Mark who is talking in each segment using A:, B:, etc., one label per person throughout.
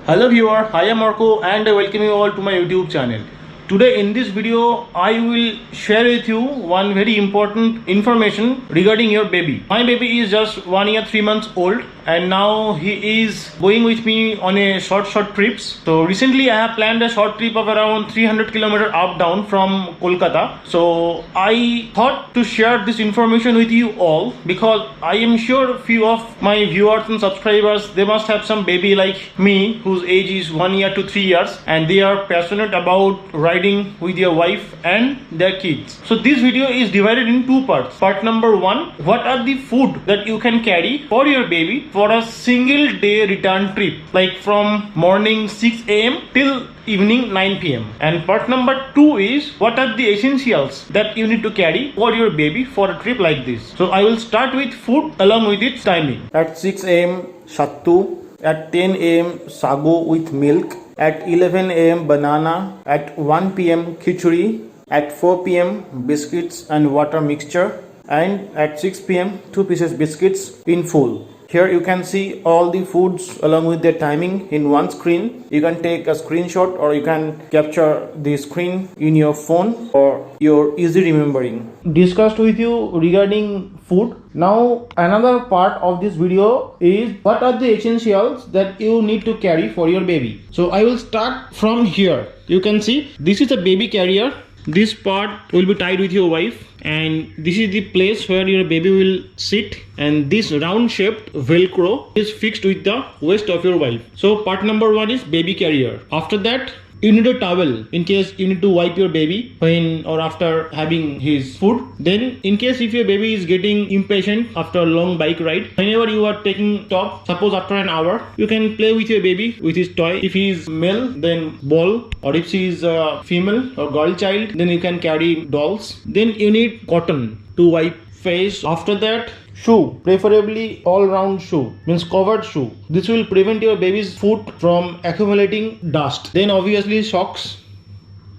A: Hello viewer, I am Marco and I welcome you all to my YouTube channel. Today in this video, I will share with you one very important information regarding your baby. My baby is just 1 year 3 months old and now he is going with me on a short trips. So recently I have planned a short trip of around 300 km up down from Kolkata. So I thought to share this information with you all because I am sure few of my viewers and subscribers, they must have some baby like me whose age is 1 year to 3 years and they are passionate about riding with your wife and their kids. So this video is divided in two parts. Part number 1, what are the food that you can carry for your baby for a single day return trip, like from morning 6 a.m. till evening 9 p.m. And part number 2 is what are the essentials that you need to carry for your baby for a trip like this. So I will start with food along with its timing. At 6 a.m. sattu, at 10 a.m. sagu with milk, at 11 a.m. banana, at 1 p.m. khichdi, at 4 p.m. biscuits and water mixture, and at 6 p.m. 2 pieces biscuits in full. Here you can see all the foods along with their timing in one screen. You can take a screenshot or you can capture the screen in your phone for your easy remembering. Discussed with you regarding food. Now another part of this video is what are the essentials that you need to carry for your baby. So I will start from here. You can see this is a baby carrier. This part will be tied with your wife and this is the place where your baby will sit, and this round shaped velcro is fixed with the waist of your wife. So part number 1 is baby carrier. After that you need a towel in case you need to wipe your baby when or after having his food. Then in case if your baby is getting impatient after a long bike ride, whenever you are taking stop, suppose after an hour, you can play with your baby with his toy. If he is male, then ball, or if she is a female or girl child, then you can carry dolls. Then you need cotton to wipe face. After that, shoe, preferably all round shoe, means covered shoe. This will prevent your baby's foot from accumulating dust. Then obviously socks.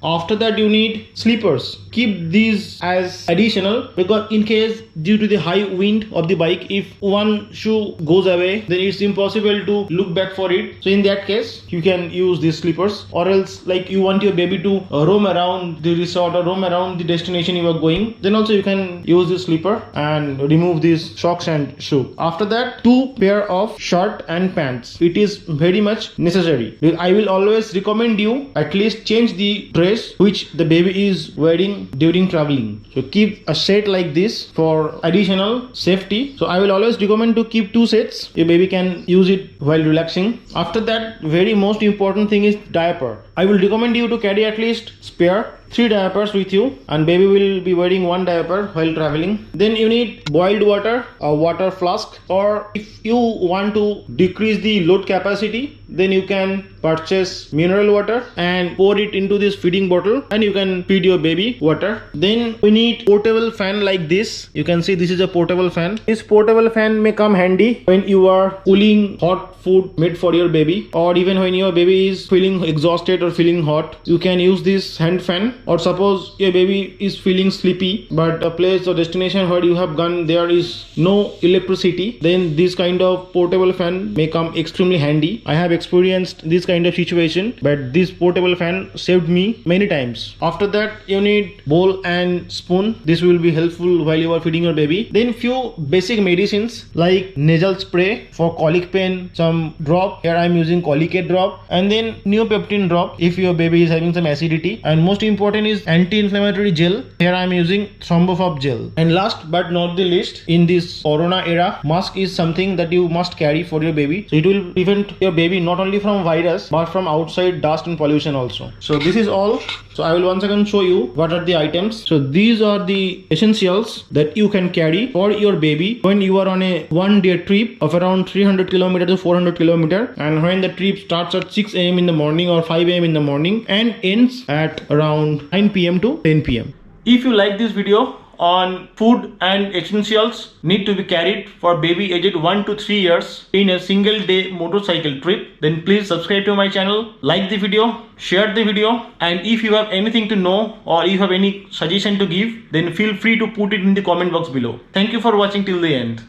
A: After that you need slippers. Keep these as additional because in case due to the high wind of the bike, if one shoe goes away, then it's impossible to look back for it. So in that case you can use these slippers, or else like you want your baby to roam around the resort or roam around the destination you are going, then also you can use this slipper and remove these socks and shoe. After that, 2 pair of shirt and pants. It is very much necessary. I will always recommend you at least change the dress which the baby is wearing during traveling. So keep a set like this for additional safety. So I will always recommend to keep 2 sets. Your baby can use it while relaxing. After that, very most important thing is diaper. I will recommend you to carry at least spare 3 diapers with you, and baby will be wearing 1 diaper while traveling. Then you need boiled water, a water flask, or if you want to decrease the load capacity, then you can purchase mineral water and pour it into this feeding bottle and you can feed your baby water. Then we need portable fan like this. You can see this is a portable fan. This portable fan may come handy when you are cooling hot food made for your baby, or even when your baby is feeling exhausted or feeling hot, you can use this hand fan. Or suppose your baby is feeling sleepy but a place or destination where you have gone there is no electricity, then this kind of portable fan may come extremely handy. I have experienced this kind of situation, but this portable fan saved me many times. After that you need bowl and spoon. This will be helpful while you are feeding your baby. Then few basic medicines like nasal spray for colic pain, some drop. Here I am using Colicate drop, and then neopeptine drop if your baby is having some acidity, and most important is anti-inflammatory gel. Here I am using Thrombophob gel. And last but not the least, in this corona era, mask is something that you must carry for your baby. So it will prevent your baby not only from virus but from outside dust and pollution also. So this is all. So I will once again show you what are the items. So these are the essentials that you can carry for your baby when you are on a 1-day trip of around 300 km to 400 km, and when the trip starts at 6 a.m. in the morning or 5 a.m. in the morning and ends at around 9 p.m. to 10 p.m. If you like this video on food and essentials need to be carried for baby aged 1 to 3 years in a single day motorcycle trip, then please subscribe to my channel, like the video, share the video, and if you have anything to know or if you have any suggestion to give, then feel free to put it in the comment box below. Thank you for watching till the end.